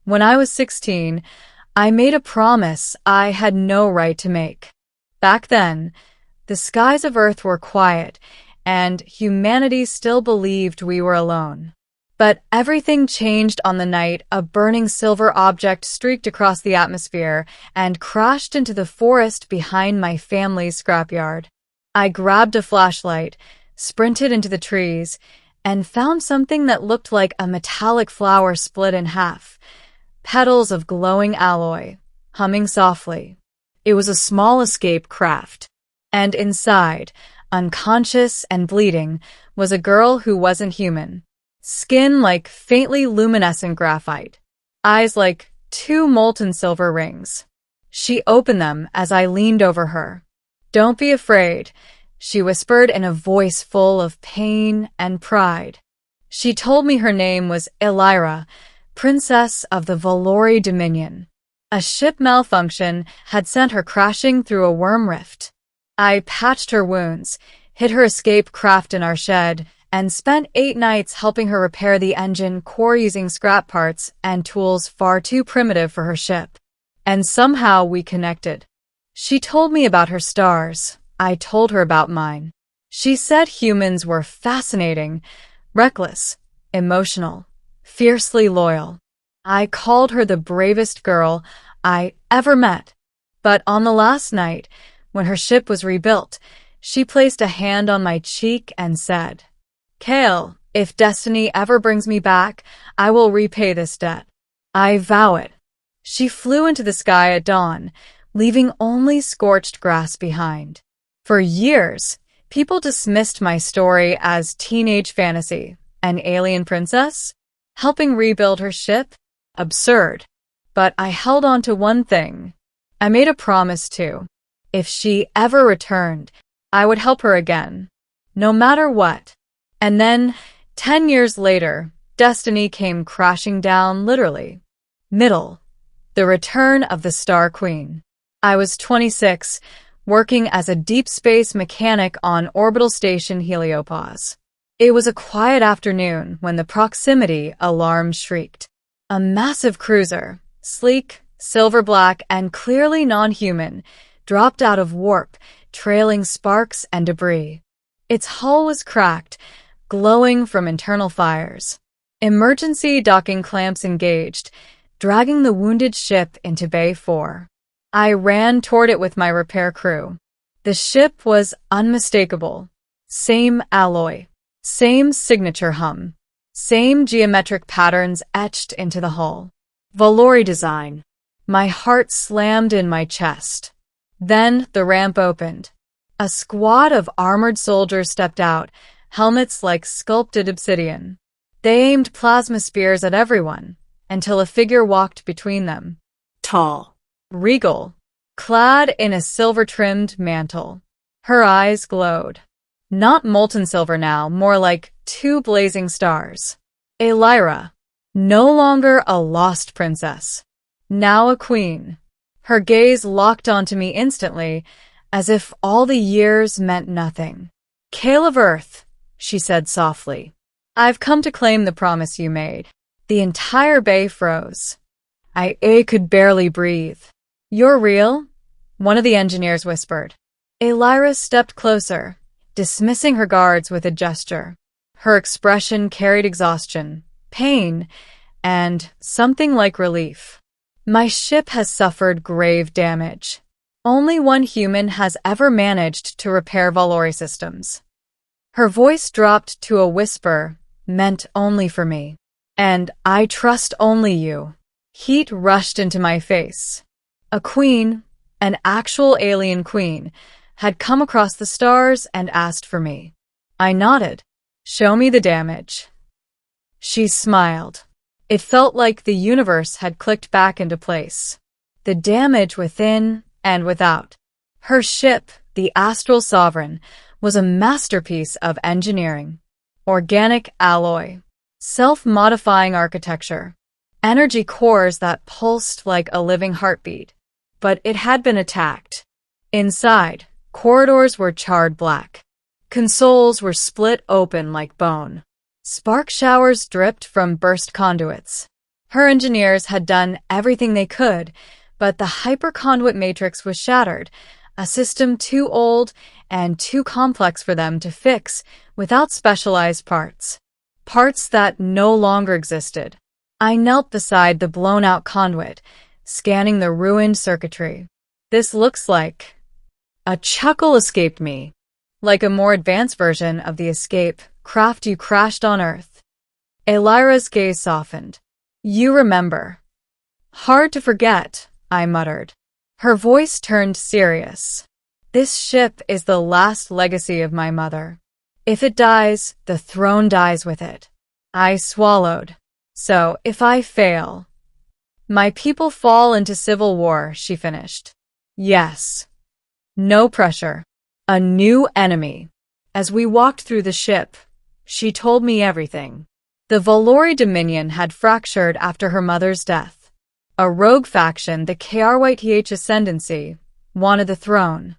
When I was 16, I made a promise I had no right to make. Back then, the skies of Earth were quiet, and humanity still believed we were alone. But everything changed on the night a burning silver object streaked across the atmosphere and crashed into the forest behind my family's scrapyard. I grabbed a flashlight, sprinted into the trees, and found something that looked like a metallic flower split in half. Petals of glowing alloy, humming softly. It was a small escape craft. And inside, unconscious and bleeding, was a girl who wasn't human. Skin like faintly luminescent graphite. Eyes like two molten silver rings. She opened them as I leaned over her. "Don't be afraid," she whispered in a voice full of pain and pride. She told me her name was Elira, Princess of the Valori Dominion. A ship malfunction had sent her crashing through a worm rift. I patched her wounds, hid her escape craft in our shed, and spent 8 nights helping her repair the engine core using scrap parts and tools far too primitive for her ship. And somehow we connected. She told me about her stars. I told her about mine. She said humans were fascinating, reckless, emotional, fiercely loyal. I called her the bravest girl I ever met. But on the last night, when her ship was rebuilt, she placed a hand on my cheek and said, "Kale, if destiny ever brings me back, I will repay this debt. I vow it." She flew into the sky at dawn, leaving only scorched grass behind. For years, people dismissed my story as teenage fantasy. An alien princess? Helping rebuild her ship? Absurd. But I held on to one thing. I made a promise too. If she ever returned, I would help her again. No matter what. And then, 10 years later, destiny came crashing down literally. The return of the Star Queen. I was 26, working as a deep space mechanic on orbital station Heliopause. It was a quiet afternoon when the proximity alarm shrieked. A massive cruiser, sleek, silver black, and clearly non-human, dropped out of warp, trailing sparks and debris. Its hull was cracked, glowing from internal fires. Emergency docking clamps engaged, dragging the wounded ship into Bay 4. I ran toward it with my repair crew. The ship was unmistakable. Same alloy, same signature hum, same geometric patterns etched into the hull. Valori design. My heart slammed in my chest. Then the ramp opened. A squad of armored soldiers stepped out, helmets like sculpted obsidian. They aimed plasma spears at everyone, until a figure walked between them. Tall, regal, clad in a silver-trimmed mantle. Her eyes glowed. Not molten silver now, more like 2 blazing stars. Elira, no longer a lost princess, now a queen. Her gaze locked onto me instantly, as if all the years meant nothing. "Kale of Earth," she said softly, "I've come to claim the promise you made." The entire bay froze. I could barely breathe. "You're real?" one of the engineers whispered. Elira stepped closer, dismissing her guards with a gesture. Her expression carried exhaustion, pain, and something like relief. "My ship has suffered grave damage. Only one human has ever managed to repair Valori systems." Her voice dropped to a whisper meant only for me. "And I trust only you." Heat rushed into my face. A queen, an actual alien queen, had come across the stars and asked for me. I nodded. "Show me the damage." She smiled. It felt like the universe had clicked back into place. The damage within and without. Her ship, the Astral Sovereign, was a masterpiece of engineering. Organic alloy. Self-modifying architecture. Energy cores that pulsed like a living heartbeat. But it had been attacked. Inside, corridors were charred black. Consoles were split open like bone. Spark showers dripped from burst conduits. Her engineers had done everything they could, but the hyperconduit matrix was shattered, a system too old and too complex for them to fix without specialized parts. Parts that no longer existed. I knelt beside the blown-out conduit, scanning the ruined circuitry. This looks like... A chuckle escaped me, like a more advanced version of the escape craft you crashed on Earth. Elira's gaze softened. You remember. Hard to forget, I muttered. Her voice turned serious. This ship is the last legacy of my mother. If it dies, the throne dies with it. I swallowed. So, if I fail... My people fall into civil war, she finished. Yes. No pressure. A new enemy. As we walked through the ship, she told me everything. The Volori Dominion had fractured after her mother's death. A rogue faction, the KRYTH Ascendancy, wanted the throne.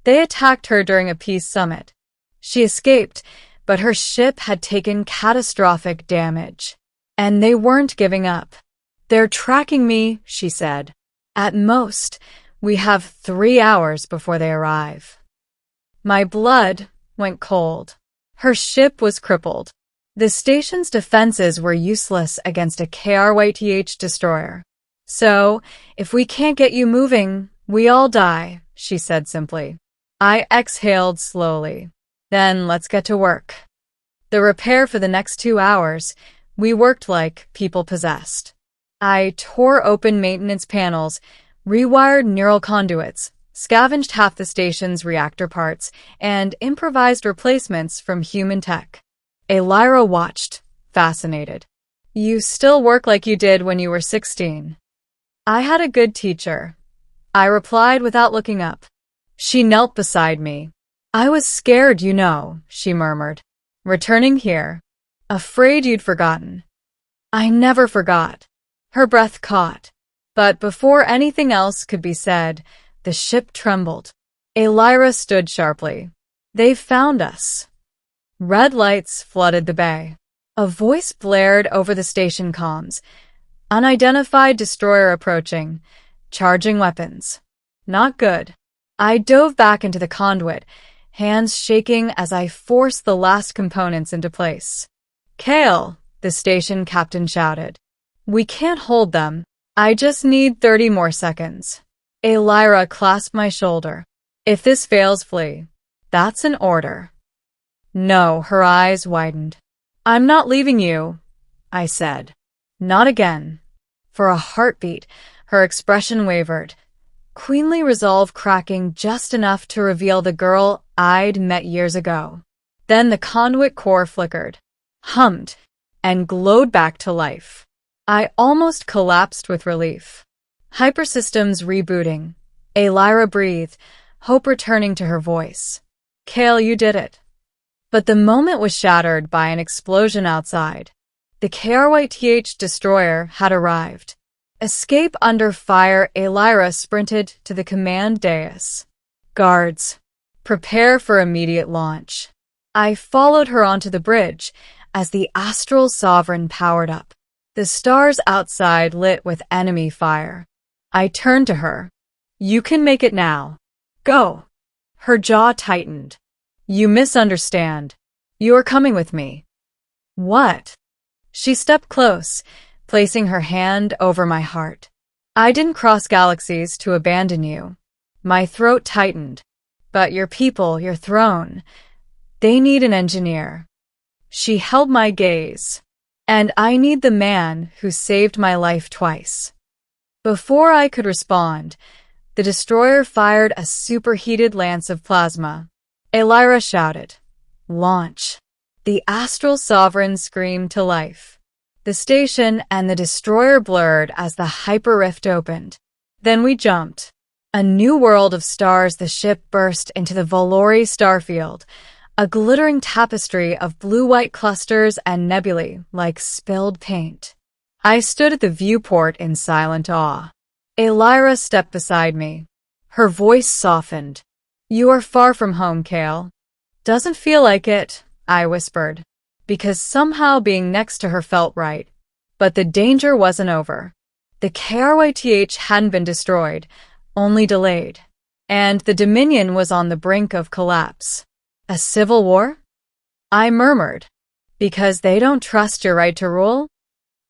They attacked her during a peace summit. She escaped, but her ship had taken catastrophic damage. And they weren't giving up. They're tracking me, she said. At most, we have 3 hours before they arrive. My blood went cold. Her ship was crippled. The station's defenses were useless against a KRYTH destroyer. So, if we can't get you moving, we all die, she said simply. I exhaled slowly. Then let's get to work. The repair for the next 2 hours, we worked like people possessed. I tore open maintenance panels, rewired neural conduits, scavenged half the station's reactor parts, and improvised replacements from human tech. Elira watched, fascinated. You still work like you did when you were 16. I had a good teacher, I replied without looking up. She knelt beside me. I was scared, you know, she murmured. Returning here, afraid you'd forgotten. I never forgot. Her breath caught. But before anything else could be said, the ship trembled. Elira stood sharply. They've found us. Red lights flooded the bay. A voice blared over the station comms. Unidentified destroyer approaching, charging weapons. Not good. I dove back into the conduit, hands shaking as I forced the last components into place. Kale, the station captain shouted. We can't hold them. I just need 30 more seconds. Elira clasped my shoulder. If this fails, flee. That's an order. No, her eyes widened. I'm not leaving you, I said. Not again. For a heartbeat, her expression wavered. Queenly resolve cracking just enough to reveal the girl I'd met years ago. Then the conduit core flickered, hummed, and glowed back to life. I almost collapsed with relief. Hypersystems rebooting. Elira breathed, hope returning to her voice. Kale, you did it. But the moment was shattered by an explosion outside. The KRYTH destroyer had arrived. Escape under fire, Elira sprinted to the command dais. Guards, prepare for immediate launch. I followed her onto the bridge as the astral sovereign powered up. The stars outside lit with enemy fire. I turned to her. You can make it now. Go. Her jaw tightened. You misunderstand. You're coming with me. What? She stepped close, placing her hand over my heart. I didn't cross galaxies to abandon you. My throat tightened. But your people, your throne, they need an engineer. She held my gaze. And I need the man who saved my life twice. Before I could respond, the destroyer fired a superheated lance of plasma. Elira shouted, Launch. The astral sovereign screamed to life. The station and the destroyer blurred as the hyperrift opened. Then we jumped. A new world of stars, the ship burst into the Volori starfield, a glittering tapestry of blue-white clusters and nebulae like spilled paint. I stood at the viewport in silent awe. Elira stepped beside me. Her voice softened. You are far from home, Kale. Doesn't feel like it, I whispered, because somehow being next to her felt right. But the danger wasn't over. The KRYTH hadn't been destroyed, only delayed. And the Dominion was on the brink of collapse. A civil war? I murmured. Because they don't trust your right to rule?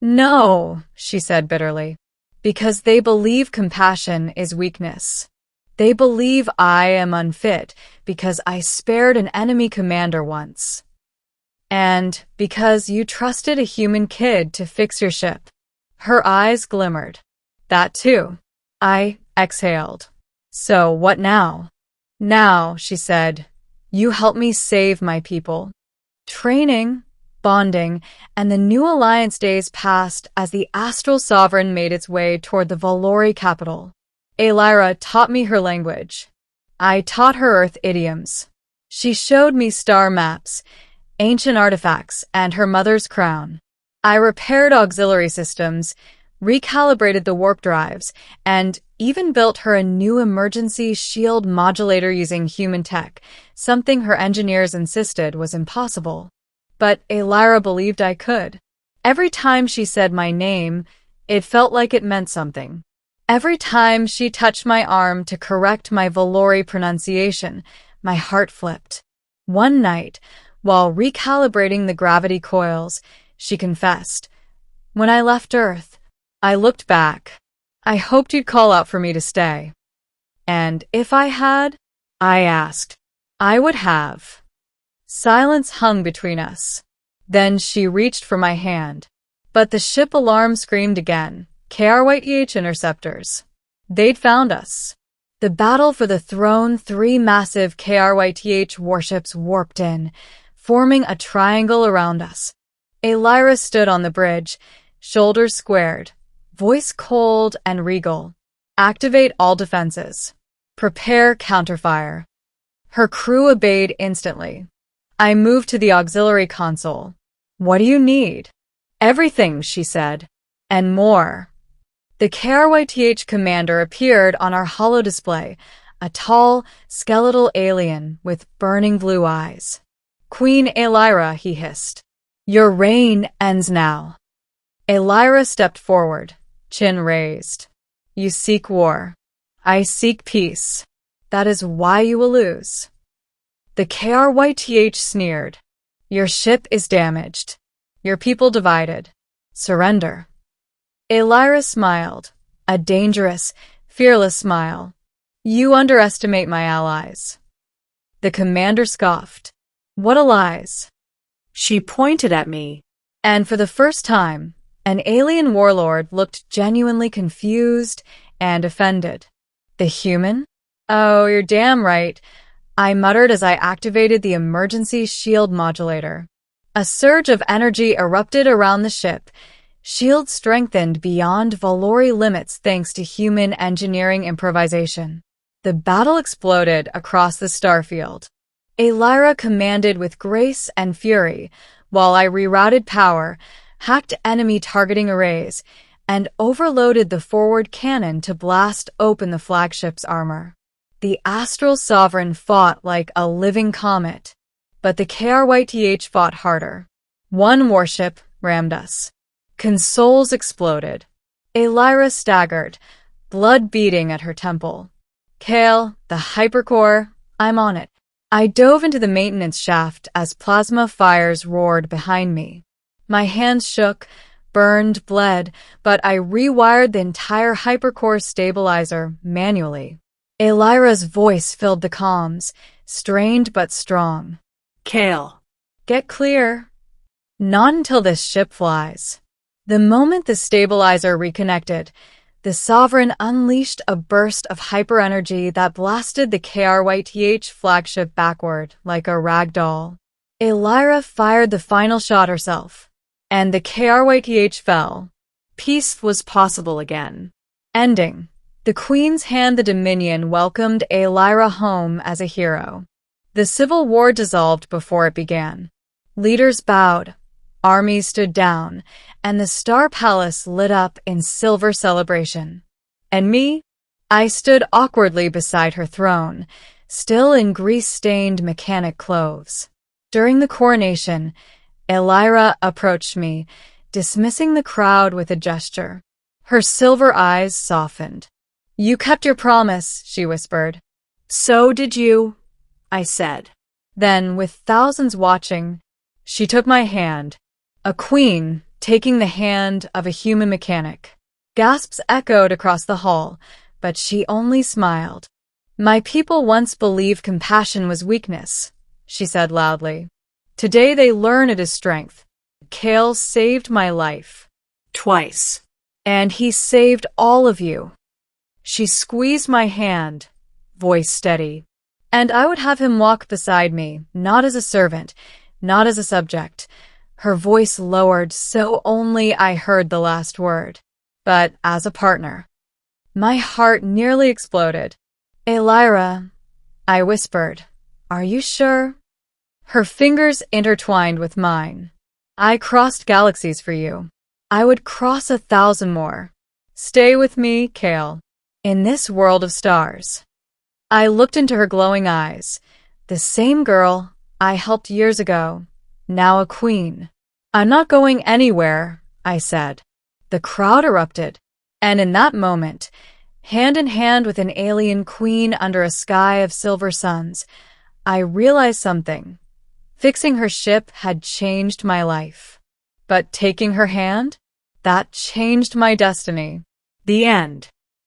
No, she said bitterly. Because they believe compassion is weakness. They believe I am unfit because I spared an enemy commander once. And because you trusted a human kid to fix your ship. Her eyes glimmered. That too. I exhaled. So what now? Now, she said, you help me save my people. Training, bonding, and the new alliance days passed as the astral sovereign made its way toward the Valori capital. Alyra taught me her language. I taught her Earth idioms. She showed me star maps, ancient artifacts, and her mother's crown. I repaired auxiliary systems, recalibrated the warp drives, and even built her a new emergency shield modulator using human tech, something her engineers insisted was impossible. But Alyra believed I could. Every time she said my name, it felt like it meant something. Every time she touched my arm to correct my Valori pronunciation, my heart flipped. One night, while recalibrating the gravity coils, she confessed, "When I left Earth, I looked back. I hoped you'd call out for me to stay." And if I had, I asked, I would have. Silence hung between us. Then she reached for my hand. But the ship alarm screamed again. KRYTH interceptors. They'd found us. The battle for the throne, 3 massive KRYTH warships warped in, forming a triangle around us. Alyra stood on the bridge, shoulders squared, voice cold and regal. Activate all defenses. Prepare counterfire. Her crew obeyed instantly. I moved to the auxiliary console. What do you need? Everything, she said. And more. The KRYTH commander appeared on our holodisplay, a tall, skeletal alien with burning blue eyes. Queen Alyra, he hissed. Your reign ends now. Alyra stepped forward, chin raised. You seek war. I seek peace. That is why you will lose. The KRYTH sneered. Your ship is damaged. Your people divided. Surrender. Alyra smiled, a dangerous, fearless smile. You underestimate my allies. The commander scoffed. What allies? She pointed at me. And for the first time, an alien warlord looked genuinely confused and offended. The human? Oh, you're damn right, I muttered as I activated the emergency shield modulator. A surge of energy erupted around the ship. Shields strengthened beyond Valori limits thanks to human engineering improvisation. The battle exploded across the starfield. Alyra commanded with grace and fury, while I rerouted power, hacked enemy targeting arrays, and overloaded the forward cannon to blast open the flagship's armor. The astral sovereign fought like a living comet, but the KRYTH fought harder. One warship rammed us. Consoles exploded. Alyra staggered, blood beating at her temple. Kale, the hypercore, I'm on it. I dove into the maintenance shaft as plasma fires roared behind me. My hands shook, burned, bled, but I rewired the entire hypercore stabilizer manually. Alyra's voice filled the comms, strained but strong. Kale. Get clear. Not until this ship flies. The moment the stabilizer reconnected, the Sovereign unleashed a burst of hyperenergy that blasted the KRYTH flagship backward like a rag doll. Alyra fired the final shot herself, and the KRYTH fell. Peace was possible again. Ending. The Queen's Hand, the Dominion, welcomed Alyra home as a hero. The civil war dissolved before it began. Leaders bowed, armies stood down, and the Star Palace lit up in silver celebration. And me? I stood awkwardly beside her throne, still in grease-stained mechanic clothes. During the coronation, Alyra approached me, dismissing the crowd with a gesture. Her silver eyes softened. "You kept your promise," she whispered. "So did you," I said. Then, with thousands watching, she took my hand, a queen taking the hand of a human mechanic. Gasps echoed across the hall, but she only smiled. "My people once believed compassion was weakness," she said loudly. "Today they learn it is strength. Kale saved my life. Twice. And he saved all of you." She squeezed my hand, voice steady. "And I would have him walk beside me, not as a servant, not as a subject." Her voice lowered so only I heard the last word. "But as a partner." My heart nearly exploded. "Elira," I whispered, "are you sure?" Her fingers intertwined with mine. "I crossed galaxies for you. I would cross 1,000 more. Stay with me, Kale, in this world of stars." I looked into her glowing eyes. The same girl I helped years ago, now a queen. "I'm not going anywhere," I said. The crowd erupted, and in that moment, hand in hand with an alien queen under a sky of silver suns, I realized something. Fixing her ship had changed my life. But taking her hand? That changed my destiny. The end.